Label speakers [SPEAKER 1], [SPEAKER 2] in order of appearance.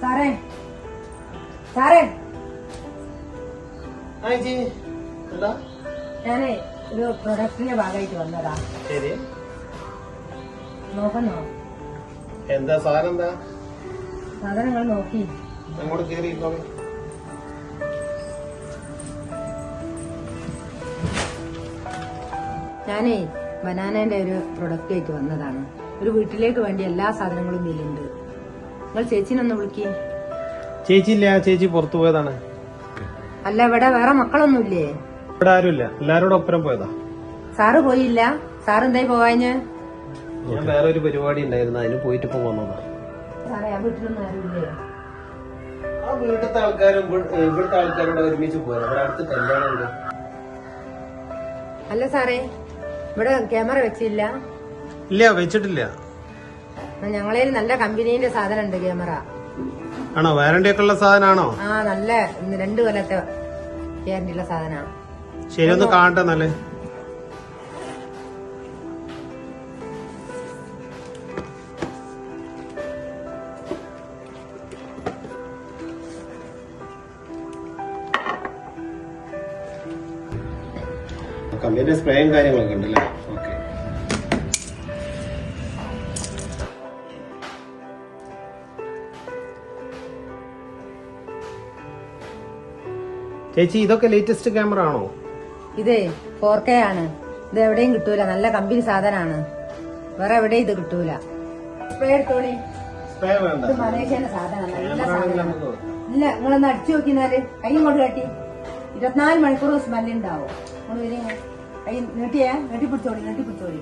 [SPEAKER 1] സാറേ സാറേ ഞാനേ ഒരു പ്രൊഡക്റ്റിന്റെ ഭാഗമായിട്ട് വന്നതാ.
[SPEAKER 2] ശരി,
[SPEAKER 1] നോക്കുന്നോ?
[SPEAKER 2] എന്താ സാധനം? എന്താ
[SPEAKER 1] സാധനങ്ങൾ നോക്കി
[SPEAKER 2] അങ്ങോട്ട് കേറിക്കോ.
[SPEAKER 1] ഞാനേ ബനാനന്റെ ഒരു പ്രൊഡക്റ്റ് ആയിട്ട് വന്നതാണ്. ഒരു വീട്ടിലേക്ക് വേണ്ടി എല്ലാ സാധനങ്ങളും ഇതിലുണ്ട്. നിങ്ങൾ ചേച്ചിനൊന്ന് വിളിക്കേ.
[SPEAKER 2] ചേച്ചി ഇല്ല, ചേച്ചി പുറത്തു പോയതാണ്.
[SPEAKER 1] അല്ല, ഇവിടെ വേറെ മക്കളൊന്നുമില്ലേ?
[SPEAKER 2] ഇവിടെ ആരുമില്ല, എല്ലാരോടും ഒപ്പരം പോയതാ.
[SPEAKER 1] സാറ് പോയില്ല? സാറ് എന്തായി പോവാഞ്ഞ്?
[SPEAKER 2] ഞാൻ വേറെ ഒരു പരിപാടി ഉണ്ടായിരുന്നു, അതിന് പോയിട്ട് ഇപ്പൊ വന്നതാ.
[SPEAKER 1] സാറേ, ആ വീട്ടിലൊന്നും ആരുമില്ലേ?
[SPEAKER 2] ആ വീട്ടിലത്തെ ആൾക്കാരും ഇവിടുത്തെ ആൾക്കാരോട് ഒരുമിച്ച് പോയത്. അവിടെ അടുത്ത് കല്യാണം ഉണ്ട്.
[SPEAKER 1] അല്ല സാറേ, ഇവിടെ ക്യാമറ വെച്ചില്ല?
[SPEAKER 2] ഇല്ല, വെച്ചിട്ടില്ല.
[SPEAKER 1] ഞങ്ങളേൽ നല്ല കമ്പനീന്റെ സാധനം ഉണ്ട് ക്യാമറ.
[SPEAKER 2] ആണോ? വാറന്റി ഒക്കെ ഉള്ള സാധനമാണോ?
[SPEAKER 1] ആ, നല്ല 2 കൊല്ലത്തെ ഗ്യാരണ്ടി ഉള്ള സാധന.
[SPEAKER 2] ശരി, ഒന്ന് കാണട്ടെ. നല്ല കമ്പനിയുടെ സ്പ്രേയും കാര്യങ്ങളൊക്കെ ഉണ്ടല്ലേ? ഓക്കെ. ചേച്ചി, ഇതൊക്കെ ലേറ്റസ്റ്റ് ക്യാമറ ആണോ?
[SPEAKER 1] ഇതേ 4K ആണ്. ഇത് എവിടെയും കിട്ടൂല. നല്ല കമ്പനി സാധനമാണ്. വേറെ എവിടെയും ഇത് കിട്ടൂല. സ്പ്രേ എടുത്തോളി.
[SPEAKER 2] സ്പ്രേ വേണ്ട.
[SPEAKER 1] ഇത് മലേഷ്യന്റെ സാധനമാണ്. നല്ല സാധനമാണ്. ഇല്ല, നിങ്ങളൊന്ന് അടിച്ചു നോക്കിന്നാല് കൈ ഇങ്ങോട്ട് കാട്ടി. 24 മണിക്കൂർ സ്മെല്ലുണ്ടാവും. നിങ്ങൾ കൈ നീട്ടിപ്പിടിച്ചോളി.